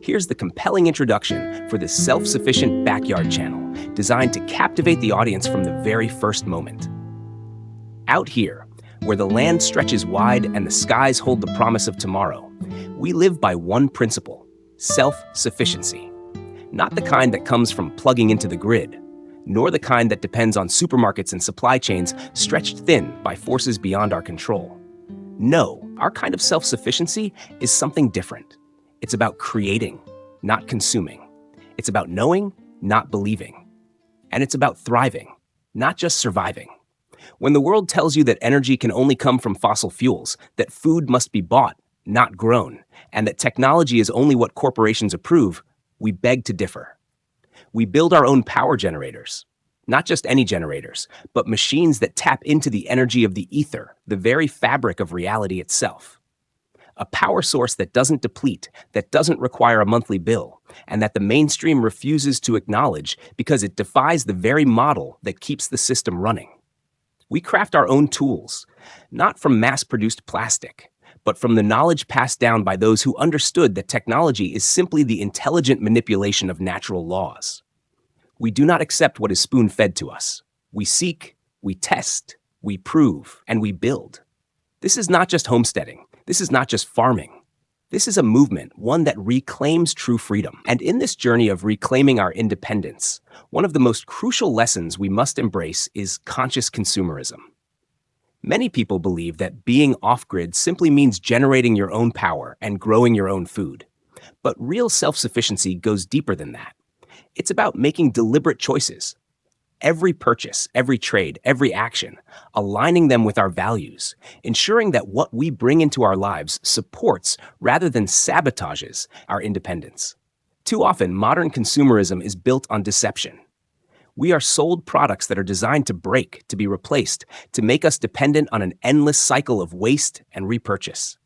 Here's the compelling introduction for this self-sufficient backyard channel, designed to captivate the audience from the very first moment. Out here, where the land stretches wide and the skies hold the promise of tomorrow, we live by one principle: self-sufficiency. Not the kind that comes from plugging into the grid, nor the kind that depends on supermarkets and supply chains stretched thin by forces beyond our control. No, our kind of self-sufficiency is something different. It's about creating, not consuming. It's about knowing, not believing. And it's about thriving, not just surviving. When the world tells you that energy can only come from fossil fuels, that food must be bought, not grown, and that technology is only what corporations approve, we beg to differ. We build our own power generators. Not just any generators, but machines that tap into the energy of the ether, the very fabric of reality itself. A power source that doesn't deplete, that doesn't require a monthly bill, and that the mainstream refuses to acknowledge because it defies the very model that keeps the system running. We craft our own tools, not from mass-produced plastic, but from the knowledge passed down by those who understood that technology is simply the intelligent manipulation of natural laws. We do not accept what is spoon-fed to us. We seek, we test, we prove, and we build. This is not just homesteading. This is not just farming. This is a movement, one that reclaims true freedom. And in this journey of reclaiming our independence, one of the most crucial lessons we must embrace is conscious consumerism. Many people believe that being off-grid simply means generating your own power and growing your own food. But real self-sufficiency goes deeper than that. It's about making deliberate choices. Every purchase, every trade, every action, aligning them with our values, ensuring that what we bring into our lives supports rather than sabotages our independence. Too often, modern consumerism is built on deception. We are sold products that are designed to break, to be replaced, to make us dependent on an endless cycle of waste and repurchase.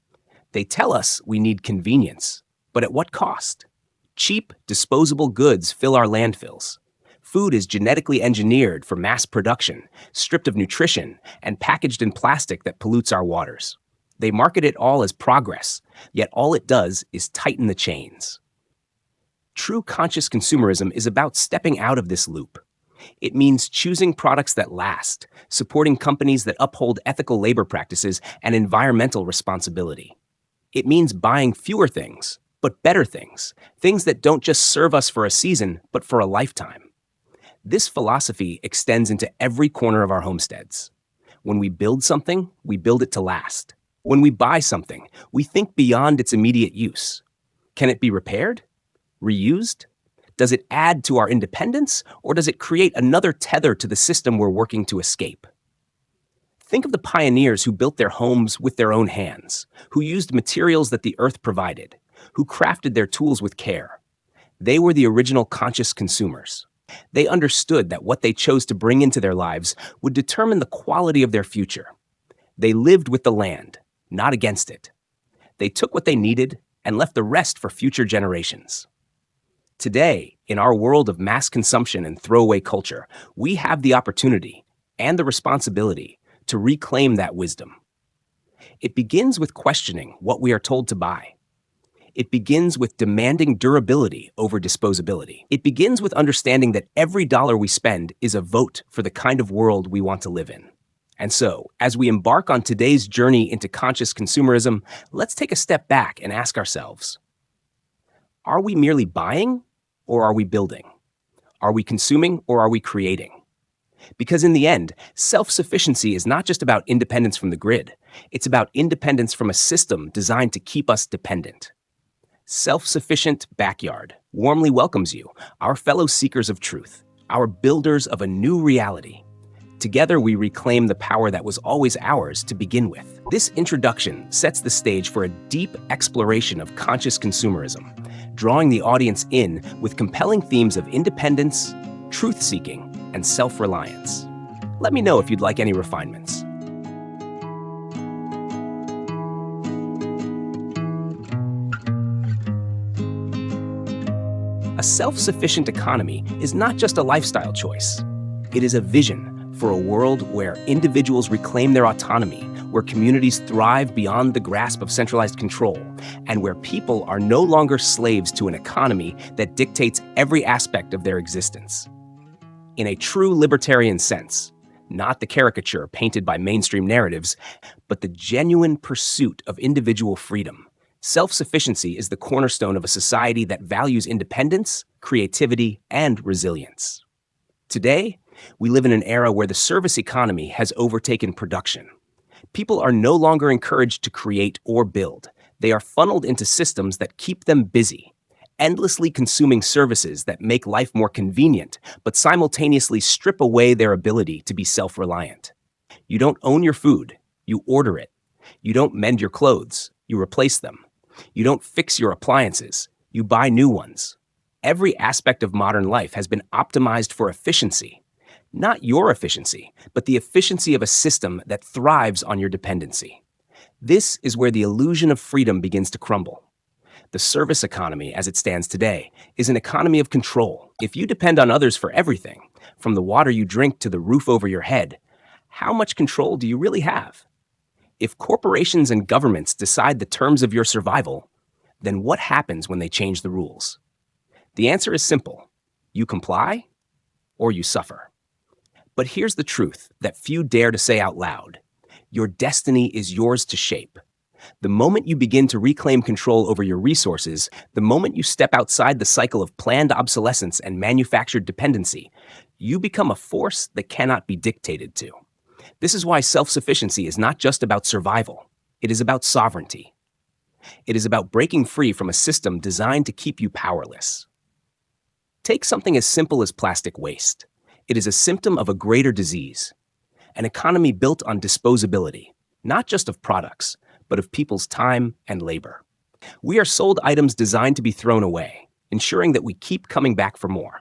They tell us we need convenience, but at what cost? Cheap, disposable goods fill our landfills. Food is genetically engineered for mass production, stripped of nutrition, and packaged in plastic that pollutes our waters. They market it all as progress, yet all it does is tighten the chains. True conscious consumerism is about stepping out of this loop. It means choosing products that last, supporting companies that uphold ethical labor practices and environmental responsibility. It means buying fewer things, but better things, things that don't just serve us for a season, but for a lifetime. This philosophy extends into every corner of our homesteads. When we build something, we build it to last. When we buy something, we think beyond its immediate use. Can it be repaired? Reused? Does it add to our independence, or does it create another tether to the system we're working to escape? Think of the pioneers who built their homes with their own hands, who used materials that the earth provided, who crafted their tools with care. They were the original conscious consumers. They understood that what they chose to bring into their lives would determine the quality of their future. They lived with the land, not against it. They took what they needed and left the rest for future generations. Today, in our world of mass consumption and throwaway culture, we have the opportunity and the responsibility to reclaim that wisdom. It begins with questioning what we are told to buy. It begins with demanding durability over disposability. It begins with understanding that every dollar we spend is a vote for the kind of world we want to live in. And so, as we embark on today's journey into conscious consumerism, let's take a step back and ask ourselves, are we merely buying, or are we building? Are we consuming, or are we creating? Because in the end, self-sufficiency is not just about independence from the grid. It's about independence from a system designed to keep us dependent. Self-Sufficient Backyard warmly welcomes you, our fellow seekers of truth, our builders of a new reality. Together, we reclaim the power that was always ours to begin with. This introduction sets the stage for a deep exploration of conscious consumerism, drawing the audience in with compelling themes of independence, truth-seeking, and self-reliance. Let me know if you'd like any refinements. A self-sufficient economy is not just a lifestyle choice. It is a vision for a world where individuals reclaim their autonomy, where communities thrive beyond the grasp of centralized control, and where people are no longer slaves to an economy that dictates every aspect of their existence. In a true libertarian sense, not the caricature painted by mainstream narratives, but the genuine pursuit of individual freedom, self-sufficiency is the cornerstone of a society that values independence, creativity, and resilience. Today, we live in an era where the service economy has overtaken production. People are no longer encouraged to create or build. They are funneled into systems that keep them busy, endlessly consuming services that make life more convenient, but simultaneously strip away their ability to be self-reliant. You don't own your food, you order it. You don't mend your clothes, you replace them. You don't fix your appliances, you buy new ones. Every aspect of modern life has been optimized for efficiency. Not your efficiency, but the efficiency of a system that thrives on your dependency. This is where the illusion of freedom begins to crumble. The service economy, as it stands today, is an economy of control. If you depend on others for everything, from the water you drink to the roof over your head, how much control do you really have? If corporations and governments decide the terms of your survival, then what happens when they change the rules? The answer is simple. You comply or you suffer. But here's the truth that few dare to say out loud. Your destiny is yours to shape. The moment you begin to reclaim control over your resources, the moment you step outside the cycle of planned obsolescence and manufactured dependency, you become a force that cannot be dictated to. This is why self-sufficiency is not just about survival. It is about sovereignty. It is about breaking free from a system designed to keep you powerless. Take something as simple as plastic waste. It is a symptom of a greater disease, an economy built on disposability, not just of products, but of people's time and labor. We are sold items designed to be thrown away, ensuring that we keep coming back for more.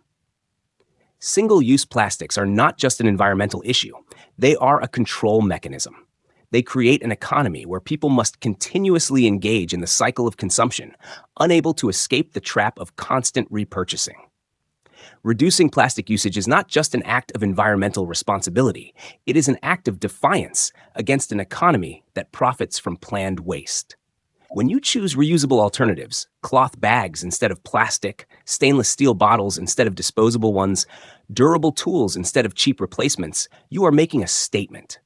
Single-use plastics are not just an environmental issue, they are a control mechanism. They create an economy where people must continuously engage in the cycle of consumption, unable to escape the trap of constant repurchasing. Reducing plastic usage is not just an act of environmental responsibility, it is an act of defiance against an economy that profits from planned waste. When you choose reusable alternatives, cloth bags instead of plastic, stainless steel bottles instead of disposable ones, durable tools instead of cheap replacements, you are making a statement.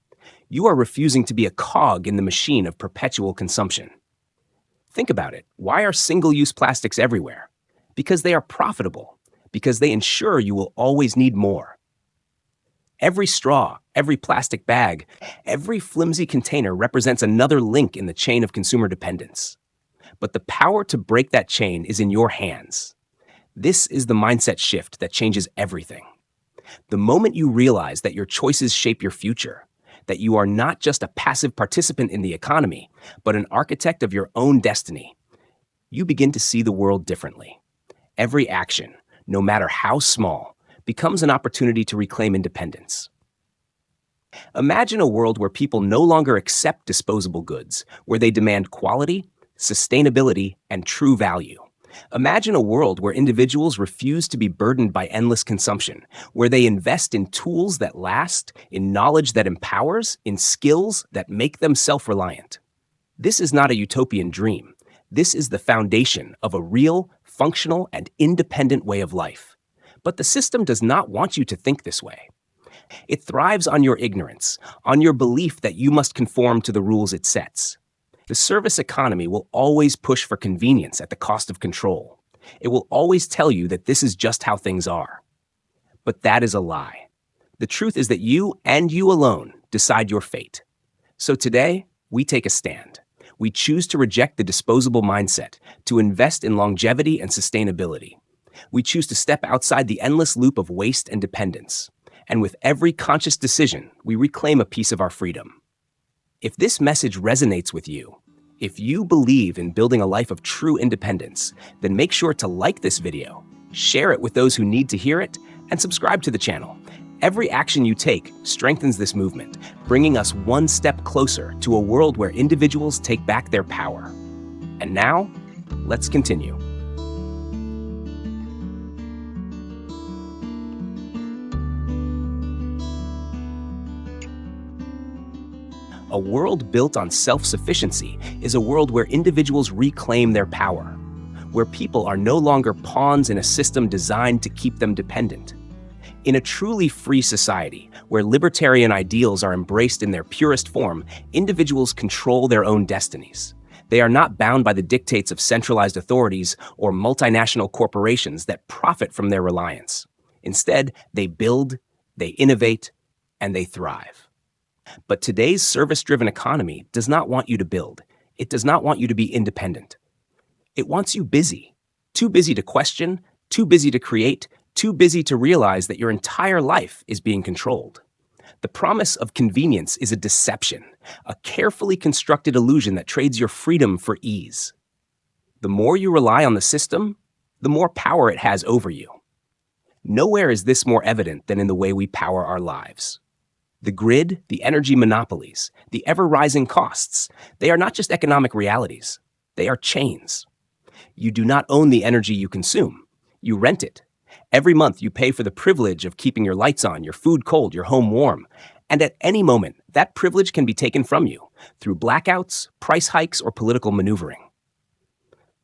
You are refusing to be a cog in the machine of perpetual consumption. Think about it. Why are single-use plastics everywhere? Because they are profitable. Because they ensure you will always need more. Every straw, every plastic bag, every flimsy container represents another link in the chain of consumer dependence. But the power to break that chain is in your hands. This is the mindset shift that changes everything. The moment you realize that your choices shape your future, that you are not just a passive participant in the economy, but an architect of your own destiny, you begin to see the world differently. Every action, no matter how small, becomes an opportunity to reclaim independence. Imagine a world where people no longer accept disposable goods, where they demand quality, sustainability, and true value. Imagine a world where individuals refuse to be burdened by endless consumption, where they invest in tools that last, in knowledge that empowers, in skills that make them self-reliant. This is not a utopian dream. This is the foundation of a real, functional, and independent way of life. But the system does not want you to think this way. It thrives on your ignorance, on your belief that you must conform to the rules it sets. The service economy will always push for convenience at the cost of control. It will always tell you that this is just how things are. But that is a lie. The truth is that you and you alone decide your fate. So today, we take a stand. We choose to reject the disposable mindset, to invest in longevity and sustainability. We choose to step outside the endless loop of waste and dependence. And with every conscious decision, we reclaim a piece of our freedom. If this message resonates with you, if you believe in building a life of true independence, then make sure to like this video, share it with those who need to hear it, and subscribe to the channel. Every action you take strengthens this movement, bringing us one step closer to a world where individuals take back their power. And now, let's continue. A world built on self-sufficiency is a world where individuals reclaim their power, where people are no longer pawns in a system designed to keep them dependent. In a truly free society, where libertarian ideals are embraced in their purest form, individuals control their own destinies. They are not bound by the dictates of centralized authorities or multinational corporations that profit from their reliance. Instead, they build, they innovate, and they thrive. But today's service-driven economy does not want you to build. It does not want you to be independent. It wants you busy. Too busy to question, too busy to create, too busy to realize that your entire life is being controlled. The promise of convenience is a deception, a carefully constructed illusion that trades your freedom for ease. The more you rely on the system, the more power it has over you. Nowhere is this more evident than in the way we power our lives. The grid, the energy monopolies, the ever-rising costs, they are not just economic realities. They are chains. You do not own the energy you consume. You rent it. Every month you pay for the privilege of keeping your lights on, your food cold, your home warm. And at any moment, that privilege can be taken from you through blackouts, price hikes, or political maneuvering.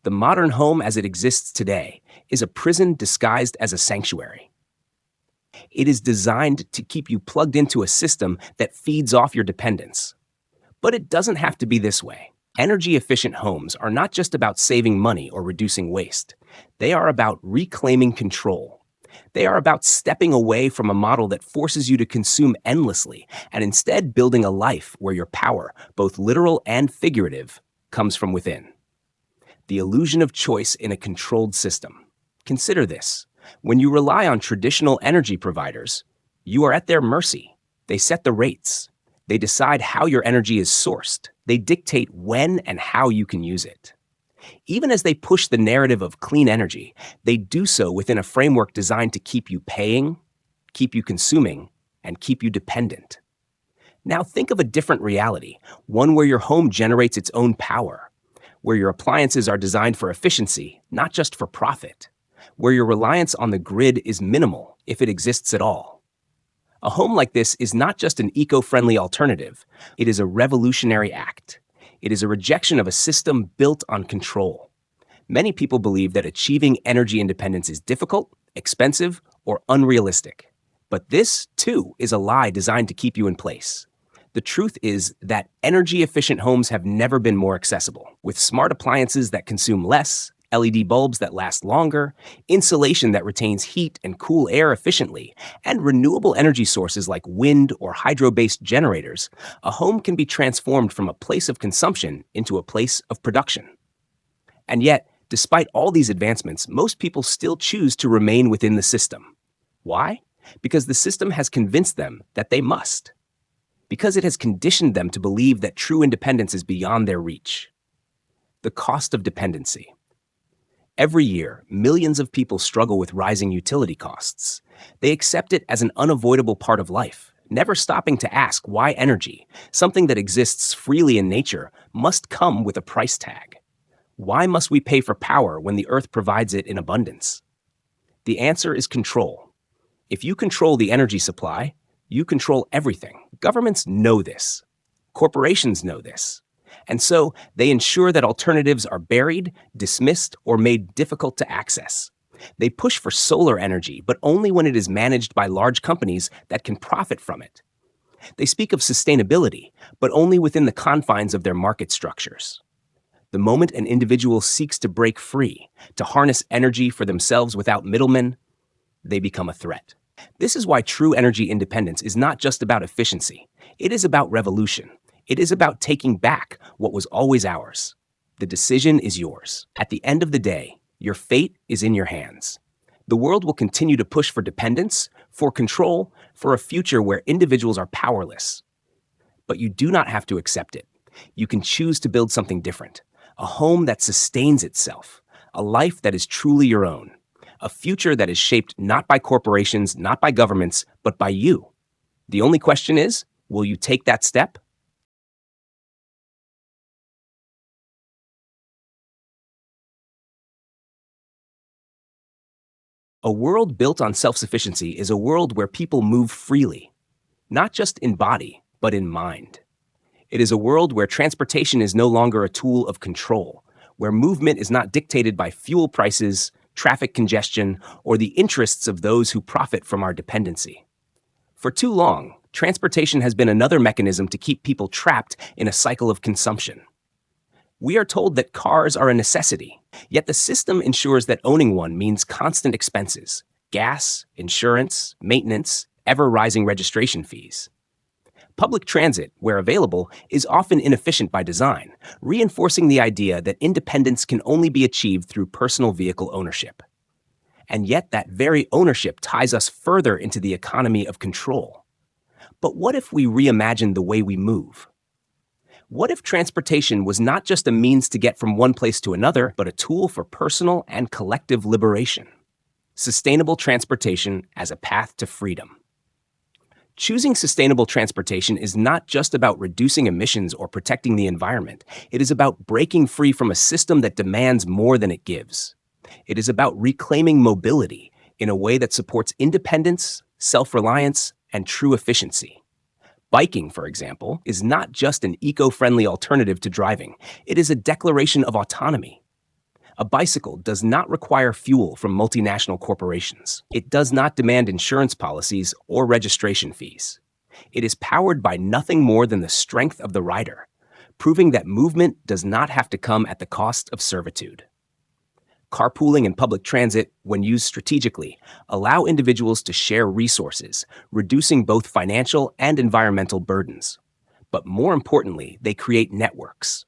The modern home as it exists today is a prison disguised as a sanctuary. It is designed to keep you plugged into a system that feeds off your dependence. But it doesn't have to be this way. Energy-efficient homes are not just about saving money or reducing waste. They are about reclaiming control. They are about stepping away from a model that forces you to consume endlessly and instead building a life where your power, both literal and figurative, comes from within. The illusion of choice in a controlled system. Consider this. When you rely on traditional energy providers, you are at their mercy. They set the rates. They decide how your energy is sourced. They dictate when and how you can use it. Even as they push the narrative of clean energy, they do so within a framework designed to keep you paying, keep you consuming, and keep you dependent. Now think of a different reality, one where your home generates its own power, where your appliances are designed for efficiency, not just for profit, where your reliance on the grid is minimal, if it exists at all. A home like this is not just an eco-friendly alternative, it is a revolutionary act. It is a rejection of a system built on control. Many people believe that achieving energy independence is difficult, expensive, or unrealistic. But this, too, is a lie designed to keep you in place. The truth is that energy-efficient homes have never been more accessible. With smart appliances that consume less, LED bulbs that last longer, insulation that retains heat and cool air efficiently, and renewable energy sources like wind or hydro-based generators, a home can be transformed from a place of consumption into a place of production. And yet, despite all these advancements, most people still choose to remain within the system. Why? Because the system has convinced them that they must. Because it has conditioned them to believe that true independence is beyond their reach. The cost of dependency. Every year, millions of people struggle with rising utility costs. They accept it as an unavoidable part of life, never stopping to ask why energy, something that exists freely in nature, must come with a price tag. Why must we pay for power when the earth provides it in abundance? The answer is control. If you control the energy supply, you control everything. Governments know this. Corporations know this. And so they ensure that alternatives are buried, dismissed, or made difficult to access. They push for solar energy, but only when it is managed by large companies that can profit from it. They speak of sustainability, but only within the confines of their market structures. The moment an individual seeks to break free, to harness energy for themselves without middlemen, they become a threat. This is why true energy independence is not just about efficiency. It is about revolution. It is about taking back what was always ours. The decision is yours. At the end of the day, your fate is in your hands. The world will continue to push for dependence, for control, for a future where individuals are powerless. But you do not have to accept it. You can choose to build something different. A home that sustains itself. A life that is truly your own. A future that is shaped not by corporations, not by governments, but by you. The only question is, will you take that step? A world built on self-sufficiency is a world where people move freely, not just in body, but in mind. It is a world where transportation is no longer a tool of control, where movement is not dictated by fuel prices, traffic congestion, or the interests of those who profit from our dependency. For too long, transportation has been another mechanism to keep people trapped in a cycle of consumption. We are told that cars are a necessity, yet the system ensures that owning one means constant expenses: gas, insurance, maintenance, ever-rising registration fees. Public transit, where available, is often inefficient by design, reinforcing the idea that independence can only be achieved through personal vehicle ownership. And yet that very ownership ties us further into the economy of control. But what if we reimagine the way we move? What if transportation was not just a means to get from one place to another, but a tool for personal and collective liberation? Sustainable transportation as a path to freedom. Choosing sustainable transportation is not just about reducing emissions or protecting the environment. It is about breaking free from a system that demands more than it gives. It is about reclaiming mobility in a way that supports independence, self-reliance, and true efficiency. Biking, for example, is not just an eco-friendly alternative to driving. It is a declaration of autonomy. A bicycle does not require fuel from multinational corporations. It does not demand insurance policies or registration fees. It is powered by nothing more than the strength of the rider, proving that movement does not have to come at the cost of servitude. Carpooling and public transit, when used strategically, allow individuals to share resources, reducing both financial and environmental burdens. But more importantly, they create networks.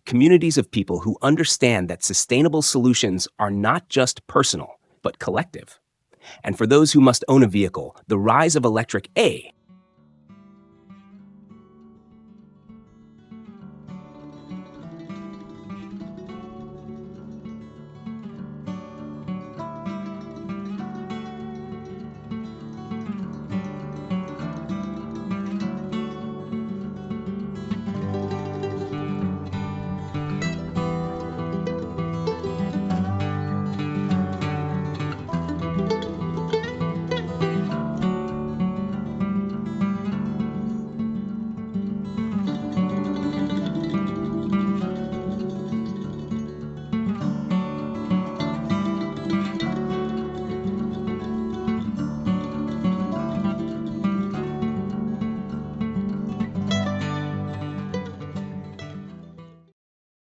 Communities of people who understand that sustainable solutions are not just personal, but collective. And for those who must own a vehicle, the rise of electric